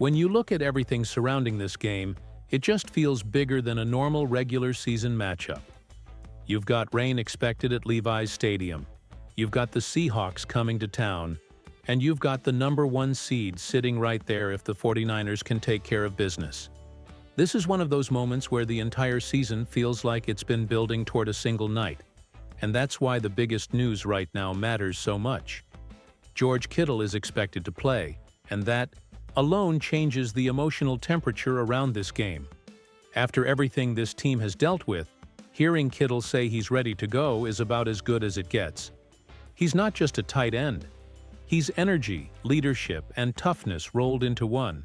When you look at everything surrounding this game, it just feels bigger than a normal regular season matchup. You've got rain expected at Levi's Stadium, you've got the Seahawks coming to town, and you've got the #1 seed sitting right there if the 49ers can take care of business. This is one of those moments where the entire season feels like it's been building toward a single night, and that's why the biggest news right now matters so much. George Kittle is expected to play, and that alone changes the emotional temperature around this game. After everything this team has dealt with, hearing Kittle say he's ready to go is about as good as it gets. He's not just a tight end. He's energy, leadership, and toughness rolled into one.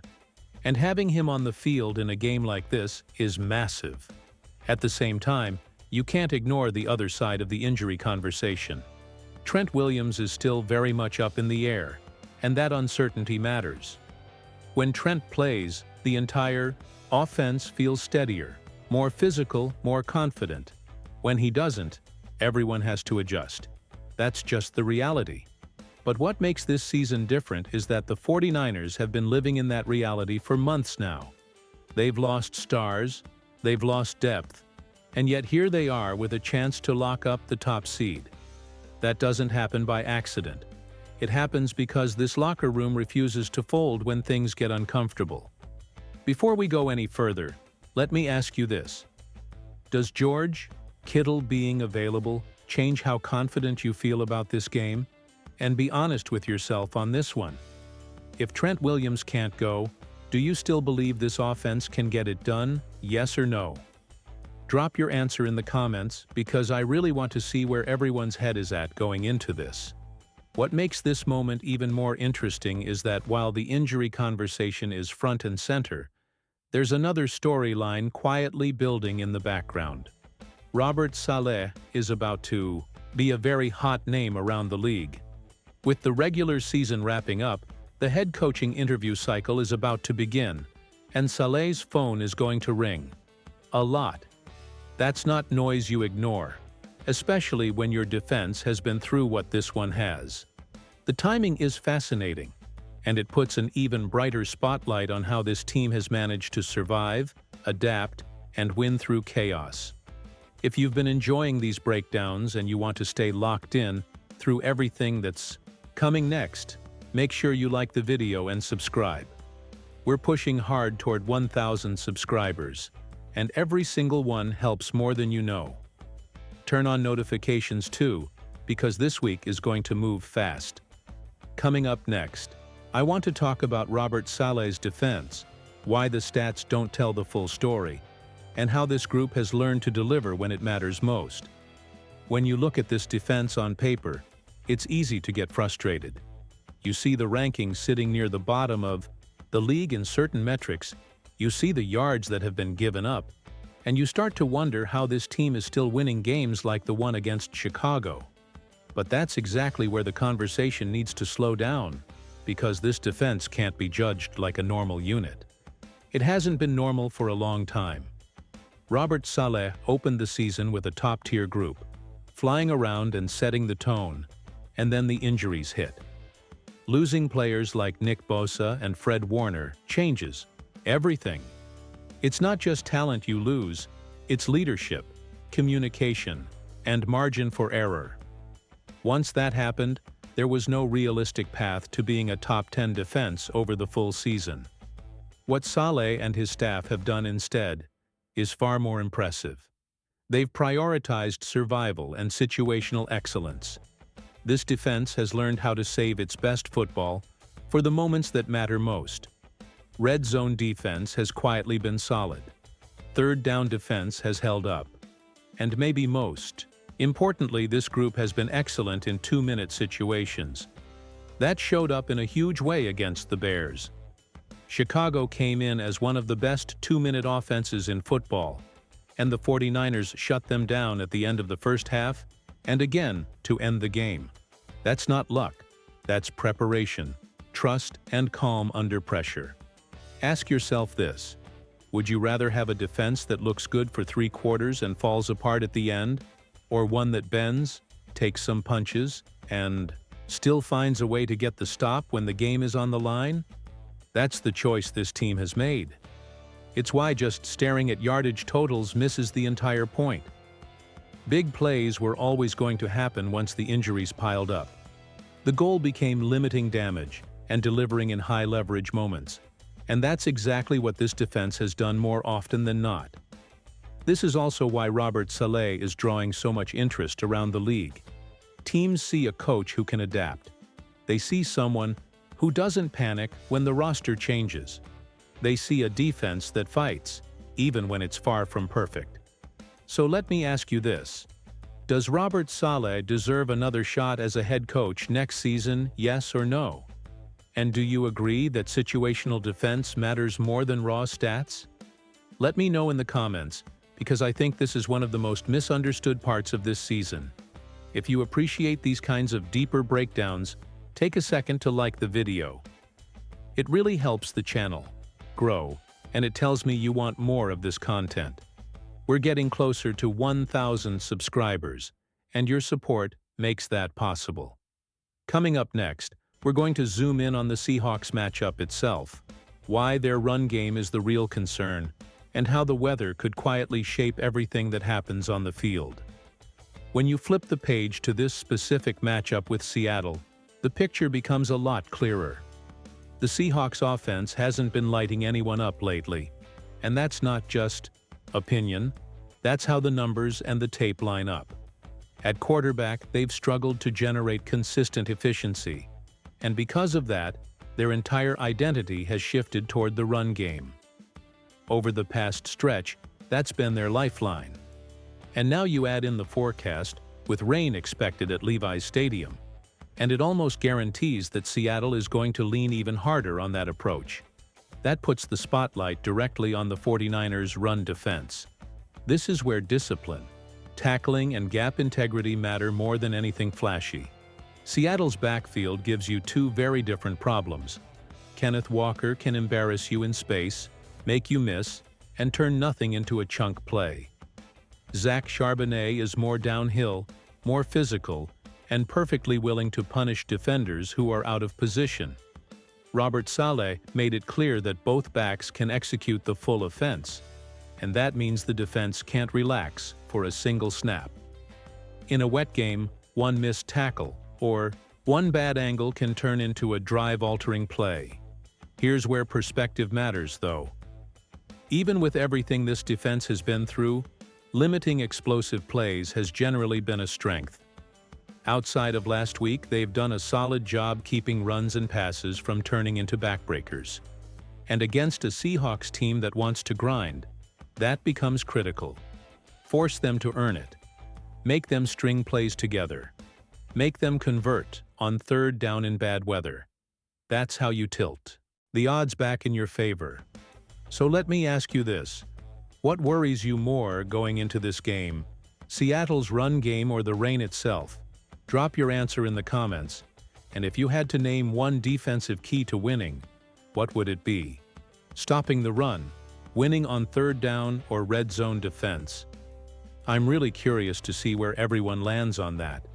And having him on the field in a game like this is massive. At the same time, you can't ignore the other side of the injury conversation. Trent Williams is still very much up in the air, and that uncertainty matters. When Trent plays, the entire offense feels steadier, more physical, more confident. When he doesn't, everyone has to adjust. That's just the reality. But what makes this season different is that the 49ers have been living in that reality for months now. They've lost stars, they've lost depth, and yet here they are with a chance to lock up the top seed. That doesn't happen by accident. It happens because this locker room refuses to fold when things get uncomfortable. Before we go any further, let me ask you this. Does George Kittle being available change how confident you feel about this game? And be honest with yourself on this one. If Trent Williams can't go, do you still believe this offense can get it done, yes or no? Drop your answer in the comments because I really want to see where everyone's head is at going into this. What makes this moment even more interesting is that while the injury conversation is front and center, there's another storyline quietly building in the background. Robert Saleh is about to be a very hot name around the league. With the regular season wrapping up, the head coaching interview cycle is about to begin, and Saleh's phone is going to ring. A lot. That's not noise you ignore, especially when your defense has been through what this one has. The timing is fascinating, and it puts an even brighter spotlight on how this team has managed to survive, adapt, and win through chaos. If you've been enjoying these breakdowns and you want to stay locked in through everything that's coming next, make sure you like the video and subscribe. We're pushing hard toward 1,000 subscribers, and every single one helps more than you know. Turn on notifications too, because this week is going to move fast. Coming up next, I want to talk about Robert Saleh's defense, why the stats don't tell the full story, and how this group has learned to deliver when it matters most. When you look at this defense on paper, it's easy to get frustrated. You see the rankings sitting near the bottom of the league in certain metrics, you see the yards that have been given up, and you start to wonder how this team is still winning games like the one against Chicago. But that's exactly where the conversation needs to slow down, because this defense can't be judged like a normal unit. It hasn't been normal for a long time. Robert Saleh opened the season with a top-tier group, flying around and setting the tone, and then the injuries hit. Losing players like Nick Bosa and Fred Warner changes everything. It's not just talent you lose, it's leadership, communication, and margin for error. Once that happened, there was no realistic path to being a top 10 defense over the full season. What Saleh and his staff have done instead is far more impressive. They've prioritized survival and situational excellence. This defense has learned how to save its best football for the moments that matter most. Red zone defense has quietly been solid. Third down defense has held up. And maybe most importantly, this group has been excellent in 2-minute situations. That showed up in a huge way against the Bears. Chicago came in as one of the best 2-minute offenses in football, and the 49ers shut them down at the end of the first half, and again to end the game. That's not luck, that's preparation, trust, and calm under pressure. Ask yourself this: would you rather have a defense that looks good for 3 quarters and falls apart at the end, or one that bends, takes some punches, and still finds a way to get the stop when the game is on the line? That's the choice this team has made. It's why just staring at yardage totals misses the entire point. Big plays were always going to happen once the injuries piled up. The goal became limiting damage and delivering in high-leverage moments. And that's exactly what this defense has done more often than not. This is also why Robert Saleh is drawing so much interest around the league. Teams see a coach who can adapt. They see someone who doesn't panic when the roster changes. They see a defense that fights, even when it's far from perfect. So let me ask you this. Does Robert Saleh deserve another shot as a head coach next season, yes or no? And do you agree that situational defense matters more than raw stats? Let me know in the comments, because I think this is one of the most misunderstood parts of this season. If you appreciate these kinds of deeper breakdowns, take a second to like the video. It really helps the channel grow, and it tells me you want more of this content. We're getting closer to 1,000 subscribers, and your support makes that possible. Coming up next, we're going to zoom in on the Seahawks matchup itself, why their run game is the real concern, and how the weather could quietly shape everything that happens on the field. When you flip the page to this specific matchup with Seattle, the picture becomes a lot clearer. The Seahawks offense hasn't been lighting anyone up lately, and that's not just opinion, that's how the numbers and the tape line up. At quarterback, they've struggled to generate consistent efficiency, and because of that, their entire identity has shifted toward the run game. Over the past stretch, that's been their lifeline. And now you add in the forecast, with rain expected at Levi's Stadium, and it almost guarantees that Seattle is going to lean even harder on that approach. That puts the spotlight directly on the 49ers' run defense. This is where discipline, tackling, and gap integrity matter more than anything flashy. Seattle's backfield gives you two very different problems. Kenneth Walker can embarrass you in space, make you miss, and turn nothing into a chunk play. Zach Charbonnet is more downhill, more physical, and perfectly willing to punish defenders who are out of position. Robert Saleh made it clear that both backs can execute the full offense, and that means the defense can't relax for a single snap. In a wet game, one missed tackle or one bad angle can turn into a drive-altering play. Here's where perspective matters, though. Even with everything this defense has been through, limiting explosive plays has generally been a strength. Outside of last week, they've done a solid job keeping runs and passes from turning into backbreakers. And against a Seahawks team that wants to grind, that becomes critical. Force them to earn it. Make them string plays together. Make them convert on third down in bad weather. That's how you tilt the odds back in your favor. So let me ask you this. What worries you more going into this game? Seattle's run game or the rain itself? Drop your answer in the comments. And if you had to name one defensive key to winning, what would it be? Stopping the run, winning on third down, or red zone defense? I'm really curious to see where everyone lands on that.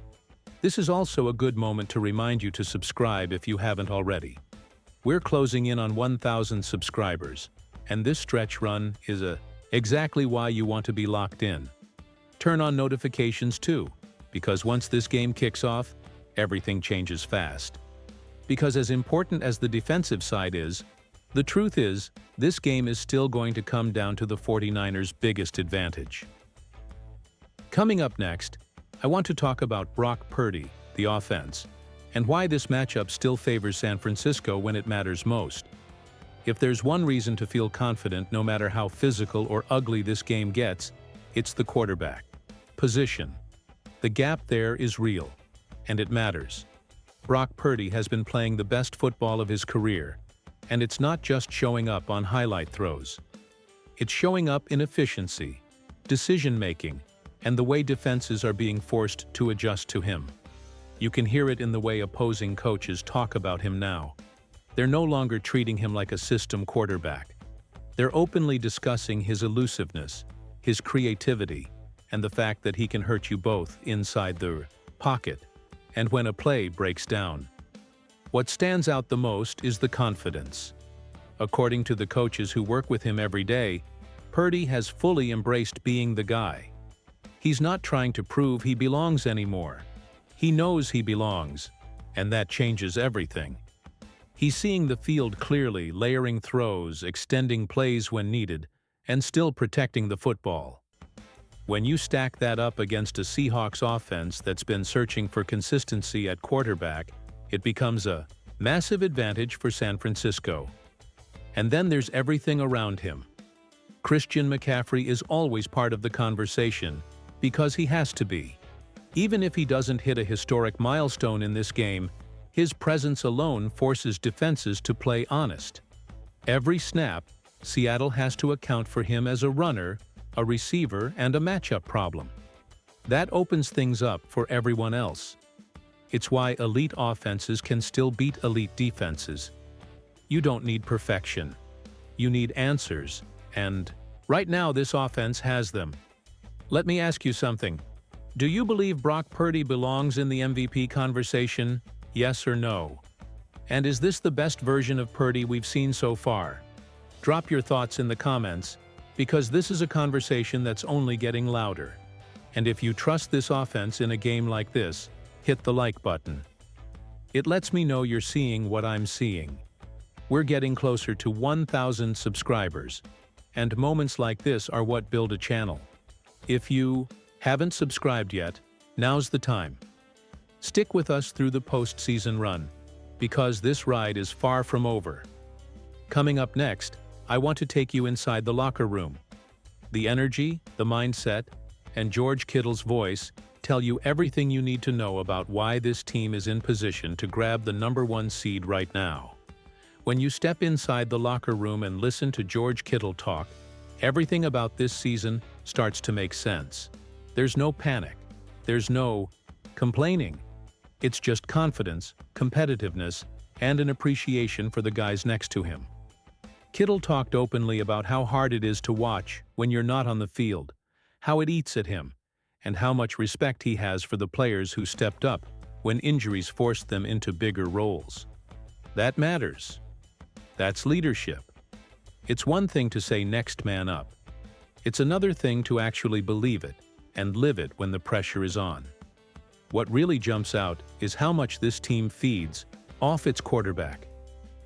This is also a good moment to remind you to subscribe if you haven't already. We're closing in on 1,000 subscribers, and this stretch run is exactly why you want to be locked in. Turn on notifications too, because once this game kicks off, everything changes fast. Because as important as the defensive side is, the truth is, this game is still going to come down to the 49ers' biggest advantage. Coming up next, I want to talk about Brock Purdy, the offense, and why this matchup still favors San Francisco when it matters most. If there's one reason to feel confident no matter how physical or ugly this game gets, it's the quarterback position. The gap there is real, and it matters. Brock Purdy has been playing the best football of his career, and it's not just showing up on highlight throws. It's showing up in efficiency, decision-making, and the way defenses are being forced to adjust to him. You can hear it in the way opposing coaches talk about him now. They're no longer treating him like a system quarterback. They're openly discussing his elusiveness, his creativity, and the fact that he can hurt you both inside the pocket and when a play breaks down. What stands out the most is the confidence. According to the coaches who work with him every day, Purdy has fully embraced being the guy. He's not trying to prove he belongs anymore. He knows he belongs, and that changes everything. He's seeing the field clearly, layering throws, extending plays when needed, and still protecting the football. When you stack that up against a Seahawks offense that's been searching for consistency at quarterback, it becomes a massive advantage for San Francisco. And then there's everything around him. Christian McCaffrey is always part of the conversation, because he has to be. Even if he doesn't hit a historic milestone in this game, his presence alone forces defenses to play honest. Every snap, Seattle has to account for him as a runner, a receiver, and a matchup problem. That opens things up for everyone else. It's why elite offenses can still beat elite defenses. You don't need perfection. You need answers, and right now this offense has them. Let me ask you something. Do you believe Brock Purdy belongs in the MVP conversation? Yes or no? And is this the best version of Purdy we've seen so far? Drop your thoughts in the comments, because this is a conversation that's only getting louder. And if you trust this offense in a game like this, hit the like button. It lets me know you're seeing what I'm seeing. We're getting closer to 1,000 subscribers, and moments like this are what build a channel. If you haven't subscribed yet, now's the time. Stick with us through the postseason run, because this ride is far from over. Coming up next, I want to take you inside the locker room. The energy, the mindset, and George Kittle's voice tell you everything you need to know about why this team is in position to grab the #1 seed right now. When you step inside the locker room and listen to George Kittle talk, everything about this season starts to make sense. There's no panic. There's no complaining. It's just confidence, competitiveness, and an appreciation for the guys next to him. Kittle talked openly about how hard it is to watch when you're not on the field, how it eats at him, and how much respect he has for the players who stepped up when injuries forced them into bigger roles. That matters. That's leadership. It's one thing to say next man up. It's another thing to actually believe it and live it when the pressure is on. What really jumps out is how much this team feeds off its quarterback.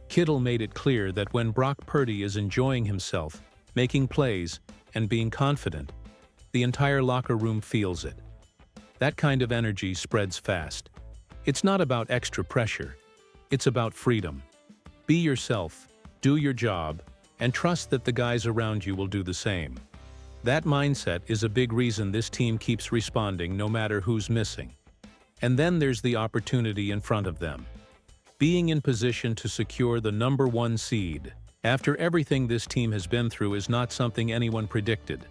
Kittle made it clear that when Brock Purdy is enjoying himself, making plays, and being confident, the entire locker room feels it. That kind of energy spreads fast. It's not about extra pressure. It's about freedom. Be yourself, do your job, and trust that the guys around you will do the same. That mindset is a big reason this team keeps responding no matter who's missing. And then there's the opportunity in front of them. Being in position to secure the #1 seed after everything this team has been through is not something anyone predicted.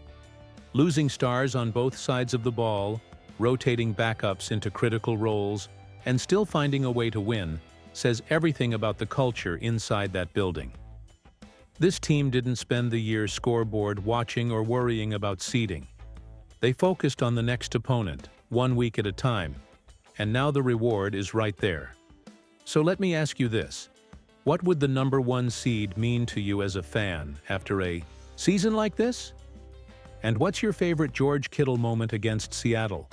Losing stars on both sides of the ball, rotating backups into critical roles, and still finding a way to win says everything about the culture inside that building. This team didn't spend the year scoreboard watching or worrying about seeding. They focused on the next opponent, 1 week at a time, and now the reward is right there. So let me ask you this. What would the #1 seed mean to you as a fan after a season like this? And what's your favorite George Kittle moment against Seattle?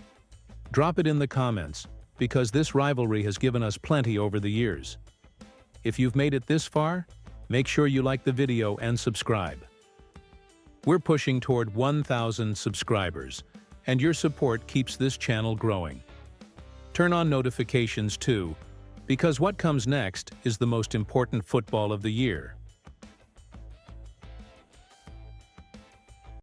Drop it in the comments, because this rivalry has given us plenty over the years. If you've made it this far, make sure you like the video and subscribe. We're pushing toward 1,000 subscribers, and your support keeps this channel growing. Turn on notifications too, because what comes next is the most important football of the year.